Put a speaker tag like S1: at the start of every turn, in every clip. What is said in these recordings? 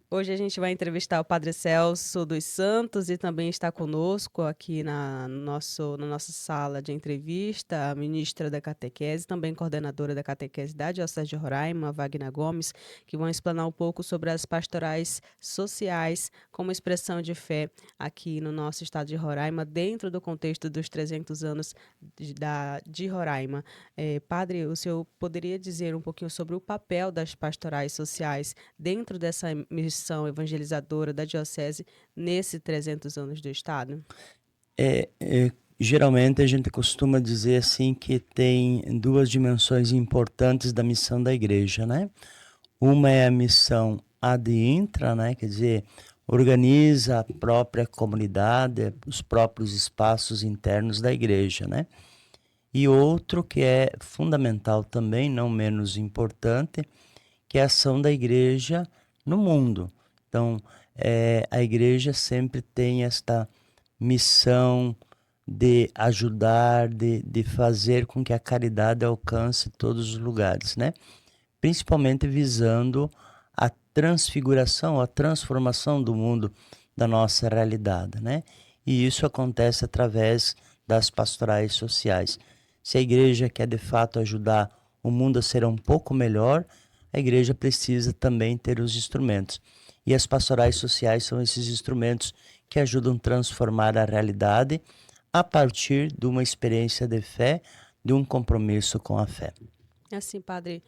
S1: Hoje a gente vai entrevistar o Padre Celso dos Santos e também está conosco aqui na nossa sala de entrevista a ministra da Catequese, também coordenadora da Catequese da Diocese de Roraima, Wagner Gomes, que vão explanar um pouco sobre as pastorais sociais como expressão de fé aqui no nosso estado de Roraima, dentro do contexto dos 300 anos de Roraima. Padre, o senhor poderia dizer um pouquinho sobre o papel das pastorais sociais dentro dessa missão evangelizadora da diocese nesses 300 anos do Estado?
S2: É, é, Geralmente a gente costuma dizer assim que tem duas dimensões importantes da missão da igreja, né? Uma é a missão ad intra, né? Quer dizer, organiza a própria comunidade, os próprios espaços internos da igreja, né? E outro que é fundamental também, não menos importante, que é a ação da igreja no mundo. Então, a igreja sempre tem esta missão de ajudar, de fazer com que a caridade alcance todos os lugares, né? Principalmente visando a transfiguração, a transformação do mundo da nossa realidade, né? E isso acontece através das pastorais sociais. Se a igreja quer de fato ajudar o mundo a ser um pouco melhor, a igreja precisa também ter os instrumentos. E as pastorais sociais são esses instrumentos que ajudam a transformar a realidade a partir de uma experiência de fé, de um compromisso com a fé.
S1: Assim, padre,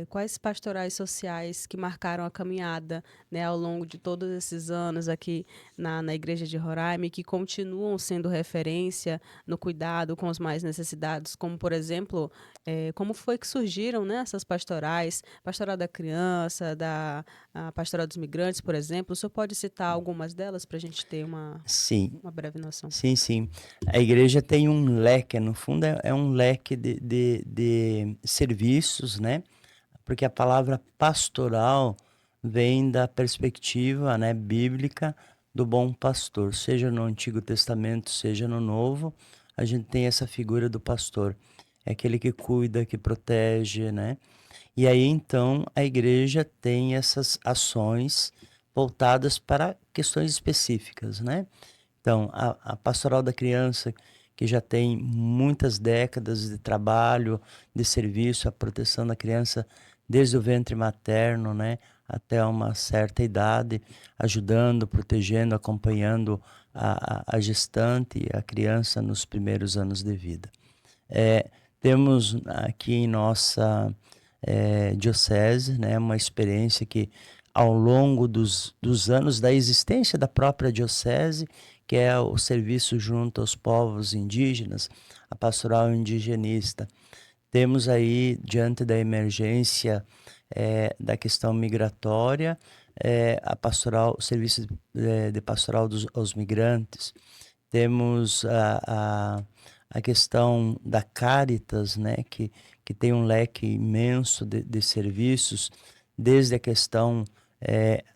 S1: quais pastorais sociais que marcaram a caminhada, né, ao longo de todos esses anos aqui na Igreja de Roraima e que continuam sendo referência no cuidado com os mais necessitados, como, por exemplo, como foi que surgiram, né, essas pastorais, pastoral da criança, a pastoral dos migrantes, por exemplo. O senhor pode citar algumas delas para a gente ter
S2: Sim,
S1: uma breve noção?
S2: sim. A igreja tem um leque, no fundo é um leque de serviços, né? Porque a palavra pastoral vem da perspectiva, né, bíblica do bom pastor. Seja no Antigo Testamento, seja no Novo, a gente tem essa figura do pastor. É aquele que cuida, que protege, né? E aí então a igreja tem essas ações voltadas para questões específicas, né? Então, a pastoral da criança, que já tem muitas décadas de trabalho, de serviço, a proteção da criança desde o ventre materno, né, até uma certa idade, ajudando, protegendo, acompanhando a gestante, a criança nos primeiros anos de vida. É, Temos aqui em nossa diocese, né, uma experiência que ao longo dos anos da existência da própria diocese, que é o serviço junto aos povos indígenas, a pastoral indigenista. Temos aí, diante da emergência da questão migratória, a pastoral, o serviço de pastoral aos migrantes. Temos a questão da Caritas, né, que tem um leque imenso de serviços, desde a questão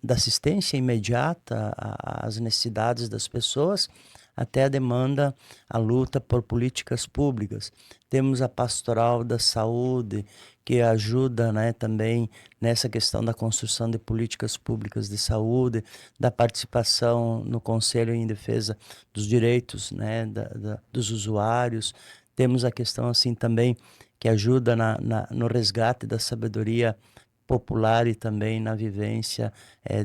S2: da assistência imediata às necessidades das pessoas, até a demanda, a luta por políticas públicas. Temos a pastoral da saúde, que ajuda, né, também nessa questão da construção de políticas públicas de saúde, da participação no Conselho em Defesa dos Direitos, né, dos usuários. Temos a questão assim também que ajuda no resgate da sabedoria popular e também na vivência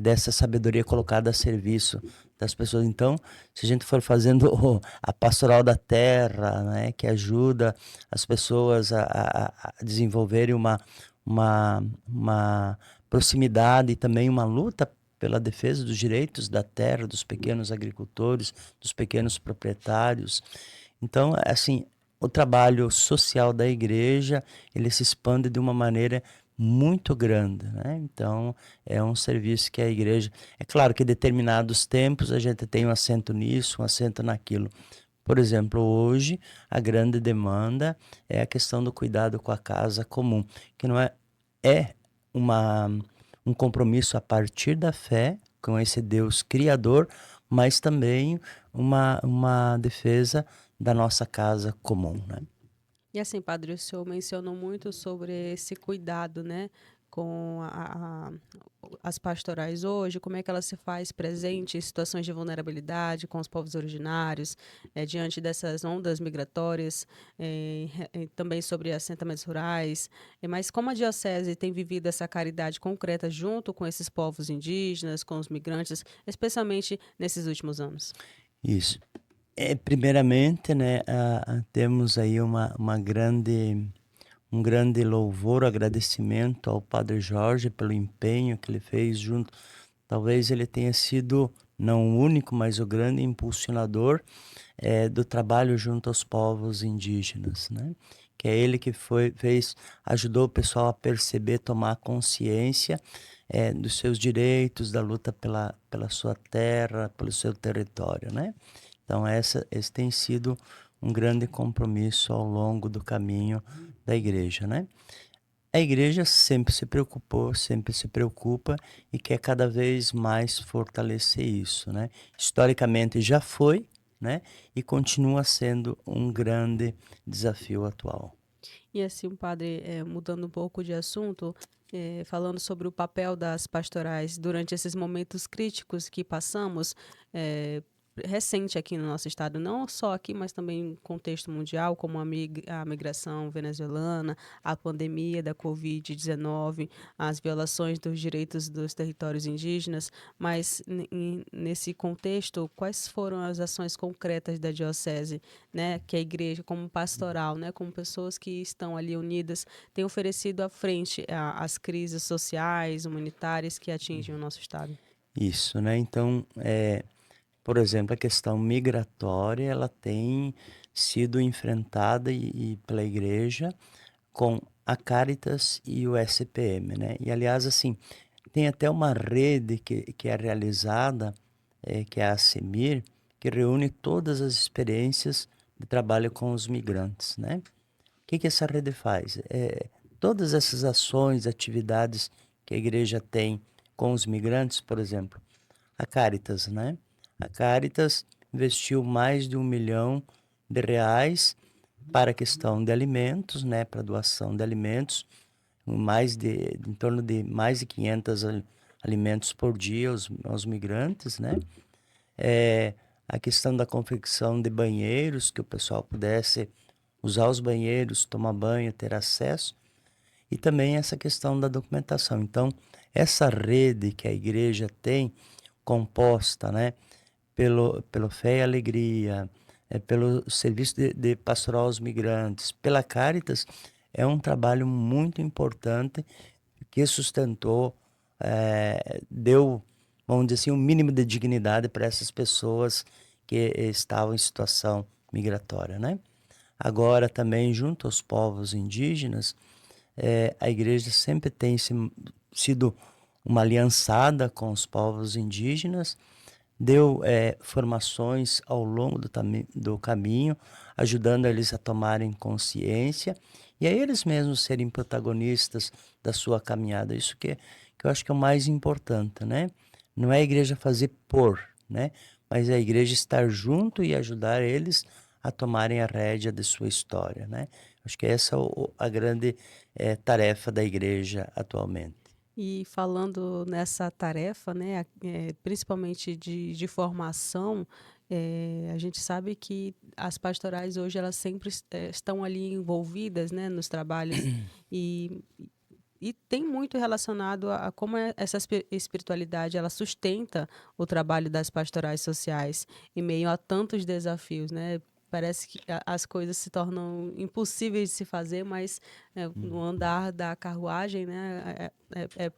S2: dessa sabedoria colocada a serviço das pessoas. Então, se a gente for fazendo a pastoral da terra, né, que ajuda as pessoas a desenvolverem uma proximidade e também uma luta pela defesa dos direitos da terra, dos pequenos agricultores, dos pequenos proprietários. Então, assim, o trabalho social da igreja, ele se expande de uma maneira muito grande, né? Então, é um serviço que a igreja... É claro que em determinados tempos a gente tem um acento nisso, um acento naquilo. Por exemplo, hoje a grande demanda é a questão do cuidado com a casa comum, que não é uma, um compromisso a partir da fé com esse Deus criador, mas também uma defesa da nossa casa comum, né?
S1: E assim, padre, o senhor mencionou muito sobre esse cuidado, né, com as pastorais hoje, como é que ela se faz presente em situações de vulnerabilidade com os povos originários, diante dessas ondas migratórias, também sobre assentamentos rurais, mas como a diocese tem vivido essa caridade concreta junto com esses povos indígenas, com os migrantes, especialmente nesses últimos anos?
S2: Isso. Primeiramente, né, temos aí um grande louvor, agradecimento ao Padre Jorge pelo empenho que ele fez junto. Talvez ele tenha sido, não o único, mas o grande impulsionador do trabalho junto aos povos indígenas, né? Que é ele que ajudou o pessoal a perceber, tomar consciência dos seus direitos, da luta pela sua terra, pelo seu território, né? Então esse tem sido um grande compromisso ao longo do caminho da igreja, né? A igreja sempre se preocupou, sempre se preocupa e quer cada vez mais fortalecer isso, né? Historicamente já foi, né? E continua sendo um grande desafio atual.
S1: E assim, padre, mudando um pouco de assunto, falando sobre o papel das pastorais durante esses momentos críticos que passamos, recente aqui no nosso estado, não só aqui, mas também no contexto mundial, como a migração venezuelana, a pandemia da Covid-19, as violações dos direitos dos territórios indígenas, mas nesse contexto, quais foram as ações concretas da diocese, né, que a igreja, como pastoral, né, como pessoas que estão ali unidas, tem oferecido à frente às crises sociais, humanitárias que atingem o nosso estado?
S2: Isso, né? Então, por exemplo, a questão migratória, ela tem sido enfrentada pela igreja com a Caritas e o SPM, né? E aliás, assim, tem até uma rede que é realizada, que é a ACEMIR, que reúne todas as experiências de trabalho com os migrantes, né? O que essa rede faz? Todas essas ações, atividades que a igreja tem com os migrantes, por exemplo, a Caritas, né? A Caritas investiu mais de R$ 1 milhão para a questão de alimentos, né? Para doação de alimentos, em torno de mais de 500 alimentos por dia aos migrantes, né? A questão da confecção de banheiros, que o pessoal pudesse usar os banheiros, tomar banho, ter acesso, e também essa questão da documentação. Então, essa rede que a igreja tem, composta, né, pelo Fé e Alegria, pelo Serviço de Pastoral aos Migrantes, pela Caritas, é um trabalho muito importante que sustentou, deu, vamos dizer assim, um mínimo de dignidade para essas pessoas que estavam em situação migratória, né? Agora também, junto aos povos indígenas, a igreja sempre tem sido uma aliançada com os povos indígenas, deu formações ao longo do caminho, ajudando eles a tomarem consciência e a eles mesmos serem protagonistas da sua caminhada. Isso que eu acho que é o mais importante, né? Não é a igreja fazer né? Mas é a igreja estar junto e ajudar eles a tomarem a rédea de sua história, né? Acho que essa é a grande tarefa da igreja atualmente.
S1: E falando nessa tarefa, né, principalmente de formação, a gente sabe que as pastorais hoje elas sempre estão ali envolvidas, né, nos trabalhos e, e tem muito relacionado a como essa espiritualidade ela sustenta o trabalho das pastorais sociais em meio a tantos desafios, né? Parece que as coisas se tornam impossíveis de se fazer, mas no andar da carruagem, né,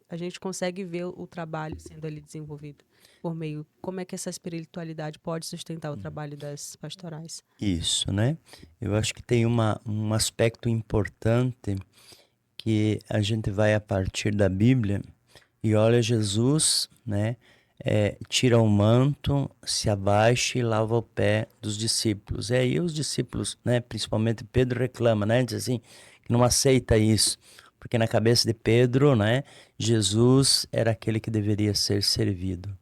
S1: a gente consegue ver o trabalho sendo ali desenvolvido por meio. Como é que essa espiritualidade pode sustentar o trabalho das pastorais?
S2: Isso, né? Eu acho que tem um aspecto importante que a gente vai a partir da Bíblia e olha Jesus, né? Tira o manto, se abaixa e lava o pé dos discípulos. E os discípulos, né? Principalmente Pedro reclama, né? Diz assim, que não aceita isso. Porque na cabeça de Pedro, né? Jesus era aquele que deveria ser servido.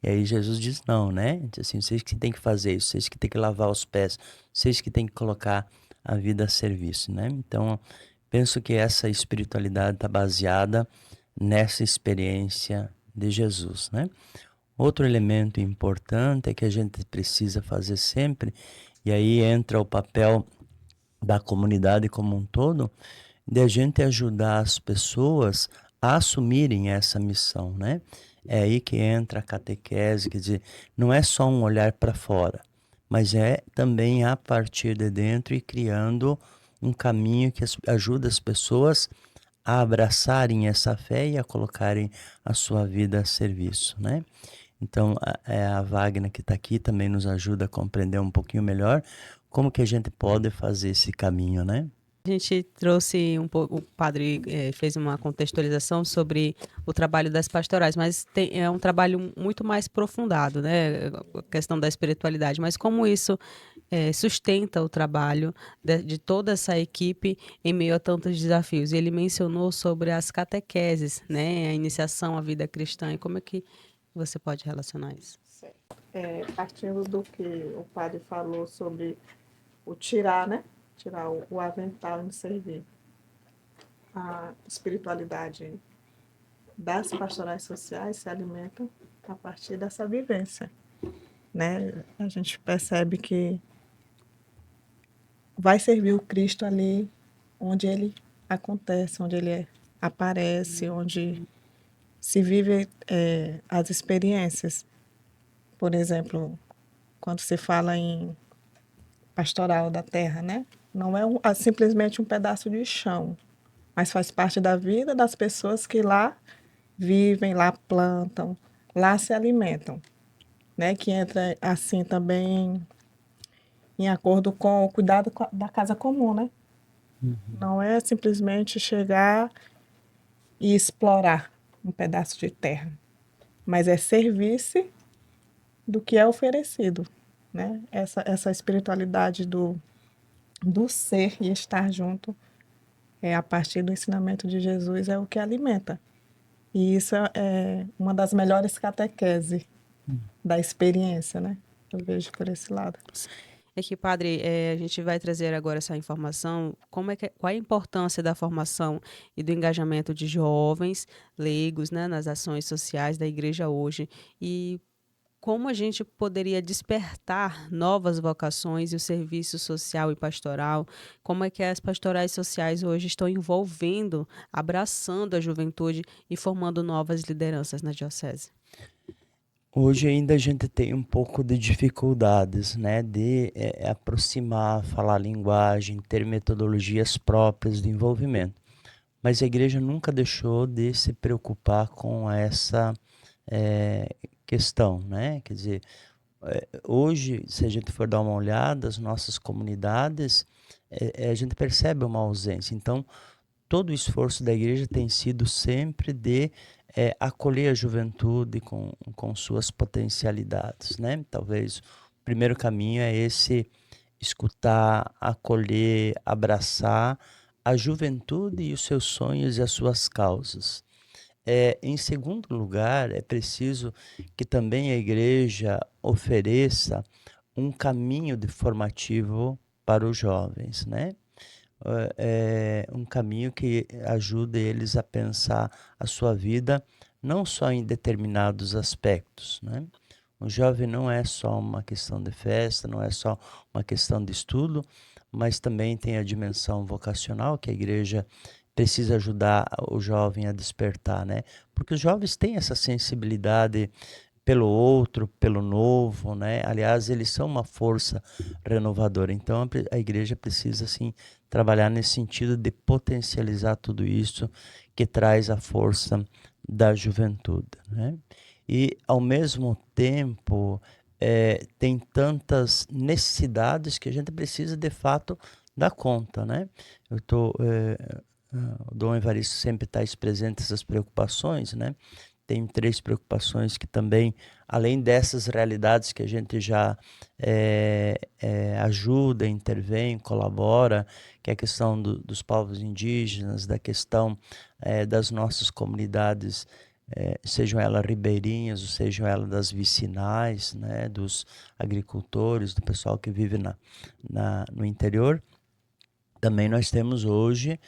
S2: E aí Jesus diz não, né? Diz assim, vocês que têm que fazer isso, vocês que têm que lavar os pés, vocês que têm que colocar a vida a serviço, né? Então, penso que essa espiritualidade está baseada nessa experiência de Jesus, né? Outro elemento importante é que a gente precisa fazer sempre, e aí entra o papel da comunidade como um todo, de a gente ajudar as pessoas a assumirem essa missão, né? É aí que entra a catequese, quer dizer, não é só um olhar para fora, mas é também a partir de dentro e criando um caminho que ajuda as pessoas a abraçarem essa fé e a colocarem a sua vida a serviço, né? Então, a Wagner que está aqui também nos ajuda a compreender um pouquinho melhor como que a gente pode fazer esse caminho, né?
S1: A gente trouxe um pouco, o padre fez uma contextualização sobre o trabalho das pastorais, mas é um trabalho muito mais aprofundado, né? A questão da espiritualidade. Mas como isso sustenta o trabalho de toda essa equipe em meio a tantos desafios? E ele mencionou sobre as catequeses, né? A iniciação à vida cristã. E como é que você pode relacionar isso?
S3: Partindo do que o padre falou sobre o tirar, né? Tirar o avental em servir. A espiritualidade das pastorais sociais se alimenta a partir dessa vivência, né? A gente percebe que vai servir o Cristo ali onde ele acontece, onde ele aparece, onde se vive as experiências. Por exemplo, quando se fala em pastoral da terra, né? Não é simplesmente um pedaço de chão, mas faz parte da vida das pessoas que lá vivem, lá plantam, lá se alimentam, né? Que entra assim também em acordo com o cuidado da casa comum, né? Não é simplesmente chegar e explorar um pedaço de terra, mas é servir-se do que é oferecido, né? Essa espiritualidade do ser e estar junto a partir do ensinamento de Jesus é o que alimenta. E isso é uma das melhores catequeses da experiência, né? Eu vejo por esse lado.
S1: É que, padre, a gente vai trazer agora essa informação. Qual é a importância da formação e do engajamento de jovens leigos, né, nas ações sociais da igreja hoje? E como a gente poderia despertar novas vocações e o serviço social e pastoral? Como é que as pastorais sociais hoje estão envolvendo, abraçando a juventude e formando novas lideranças na diocese?
S2: Hoje ainda a gente tem um pouco de dificuldades, né, de aproximar, falar a linguagem, ter metodologias próprias de envolvimento. Mas a igreja nunca deixou de se preocupar com essa questão, né? Quer dizer, hoje, se a gente for dar uma olhada, as nossas comunidades, a gente percebe uma ausência. Então, todo o esforço da igreja tem sido sempre de acolher a juventude com suas potencialidades, né? Talvez o primeiro caminho é esse: escutar, acolher, abraçar a juventude e os seus sonhos e as suas causas. Em segundo lugar, é preciso que também a igreja ofereça um caminho de formativo para os jovens, né? Um caminho que ajude eles a pensar a sua vida não só em determinados aspectos, né? O jovem não é só uma questão de festa, não é só uma questão de estudo, mas também tem a dimensão vocacional que a igreja precisa ajudar o jovem a despertar, né? Porque os jovens têm essa sensibilidade pelo outro, pelo novo, né? Aliás, eles são uma força renovadora. Então, a igreja precisa, assim, trabalhar nesse sentido de potencializar tudo isso que traz a força da juventude, né? E, ao mesmo tempo, tem tantas necessidades que a gente precisa, de fato, dar conta, né? O Dom Evaristo sempre traz presente essas preocupações, né? Tem três preocupações que também, além dessas realidades que a gente já ajuda, intervém, colabora, que é a questão dos povos indígenas, da questão das nossas comunidades, sejam elas ribeirinhas, ou sejam elas das vicinais, né, dos agricultores, do pessoal que vive no interior. Também nós temos hoje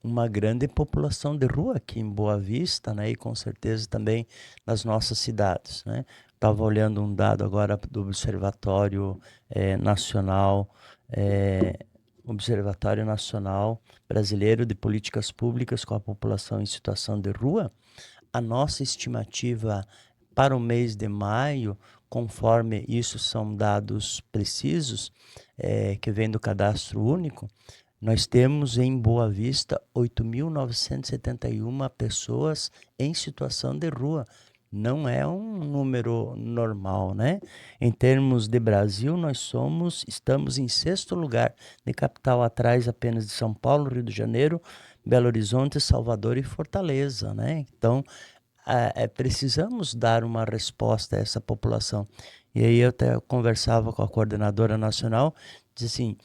S2: uma grande população de rua aqui em Boa Vista, né? E com certeza também nas nossas cidades, né? Estava olhando um dado agora do Nacional, eh, Observatório Nacional Brasileiro de Políticas Públicas com a população em situação de rua. A nossa estimativa para o mês de maio, conforme isso são dados precisos, que vem do Cadastro Único, nós temos em Boa Vista 8.971 pessoas em situação de rua. Não é um número normal, né? Em termos de Brasil, estamos em 6º lugar de capital, atrás apenas de São Paulo, Rio de Janeiro, Belo Horizonte, Salvador e Fortaleza, né? Então, precisamos dar uma resposta a essa população. E aí eu até conversava com a coordenadora nacional, disse assim,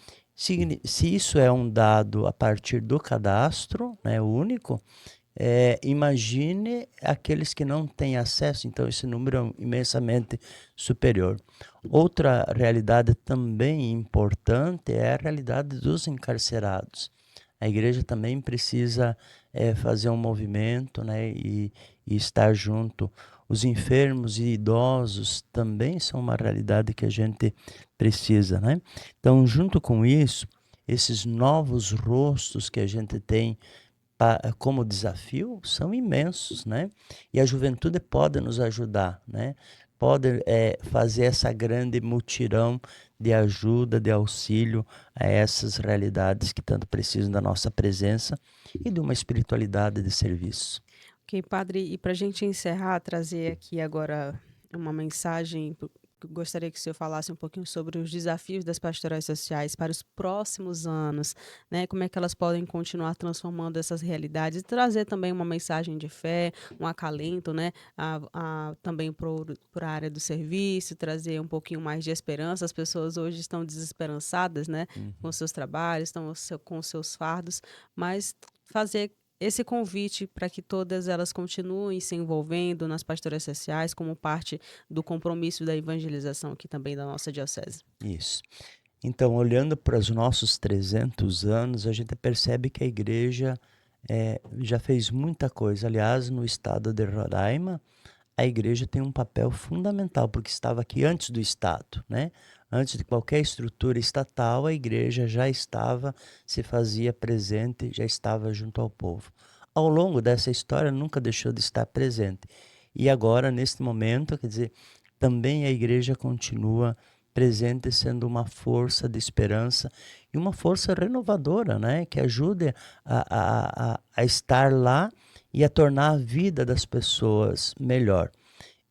S2: se isso é um dado a partir do cadastro, né, único, imagine aqueles que não têm acesso, então esse número é imensamente superior. Outra realidade também importante é a realidade dos encarcerados. A igreja também precisa fazer um movimento, né, e estar junto. Os enfermos e idosos também são uma realidade que a gente precisa, né? Então, junto com isso, esses novos rostos que a gente tem como desafio são imensos, né? E a juventude pode nos ajudar, né? Pode fazer essa grande mutirão de ajuda, de auxílio a essas realidades que tanto precisam da nossa presença e de uma espiritualidade de serviço.
S1: Ok, padre, e para a gente encerrar, trazer aqui agora uma mensagem, gostaria que o senhor falasse um pouquinho sobre os desafios das pastorais sociais para os próximos anos, né? Como é que elas podem continuar transformando essas realidades e trazer também uma mensagem de fé, um acalento, né? Também para a área do serviço, trazer um pouquinho mais de esperança. As pessoas hoje estão desesperançadas, né? Com seus trabalhos, estão com seus fardos, mas fazer esse convite para que todas elas continuem se envolvendo nas pastorais sociais como parte do compromisso da evangelização aqui também da nossa diocese.
S2: Isso. Então, olhando para os nossos 300 anos, a gente percebe que a igreja já fez muita coisa. Aliás, no estado de Roraima, a igreja tem um papel fundamental, porque estava aqui antes do Estado, né? Antes de qualquer estrutura estatal, a igreja já estava, se fazia presente, já estava junto ao povo. Ao longo dessa história, nunca deixou de estar presente. E agora, neste momento, quer dizer, também a igreja continua presente, sendo uma força de esperança e uma força renovadora, né? Que ajude a estar lá e a tornar a vida das pessoas melhor.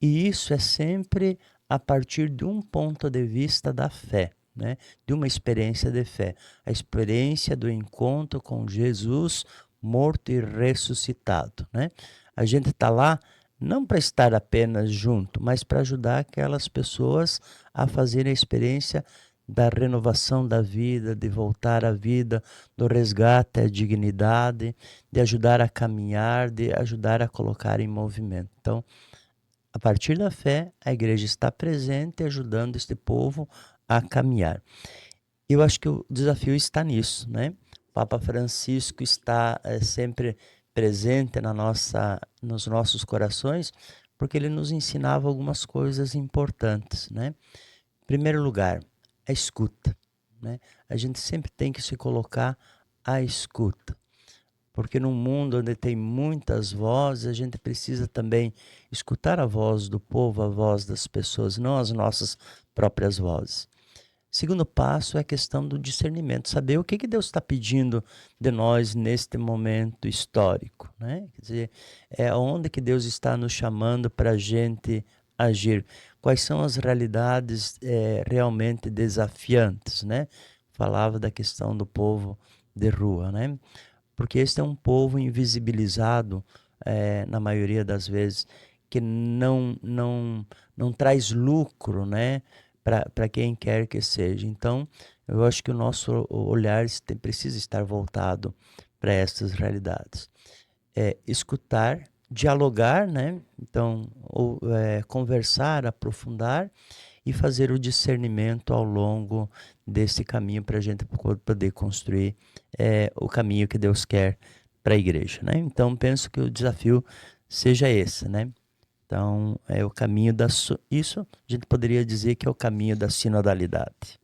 S2: E isso é sempre a partir de um ponto de vista da fé, né? De uma experiência de fé. A experiência do encontro com Jesus morto e ressuscitado, né? A gente está lá não para estar apenas junto, mas para ajudar aquelas pessoas a fazerem a experiência da renovação da vida, de voltar à vida, do resgate à dignidade, de ajudar a caminhar, de ajudar a colocar em movimento. Então, a partir da fé, a igreja está presente, ajudando este povo a caminhar. Eu acho que o desafio está nisso, né? O Papa Francisco está sempre presente nos nossos corações, porque ele nos ensinava algumas coisas importantes, né? Em primeiro lugar, a escuta, né? A gente sempre tem que se colocar à escuta, porque num mundo onde tem muitas vozes, a gente precisa também escutar a voz do povo, a voz das pessoas, não as nossas próprias vozes. Segundo passo é a questão do discernimento, saber o que Deus está pedindo de nós neste momento histórico, né? Quer dizer, onde que Deus está nos chamando para a gente agir, quais são as realidades realmente desafiantes, né? Falava da questão do povo de rua, né? Porque este é um povo invisibilizado, na maioria das vezes, que não traz lucro, né, para quem quer que seja. Então, eu acho que o nosso olhar precisa estar voltado para essas realidades. Escutar, dialogar, né? Então, conversar, aprofundar e fazer o discernimento ao longo desse caminho para a gente poder construir o caminho que Deus quer para a igreja, né? Então, penso que o desafio seja esse, né? Então, é o caminho isso a gente poderia dizer que é o caminho da sinodalidade.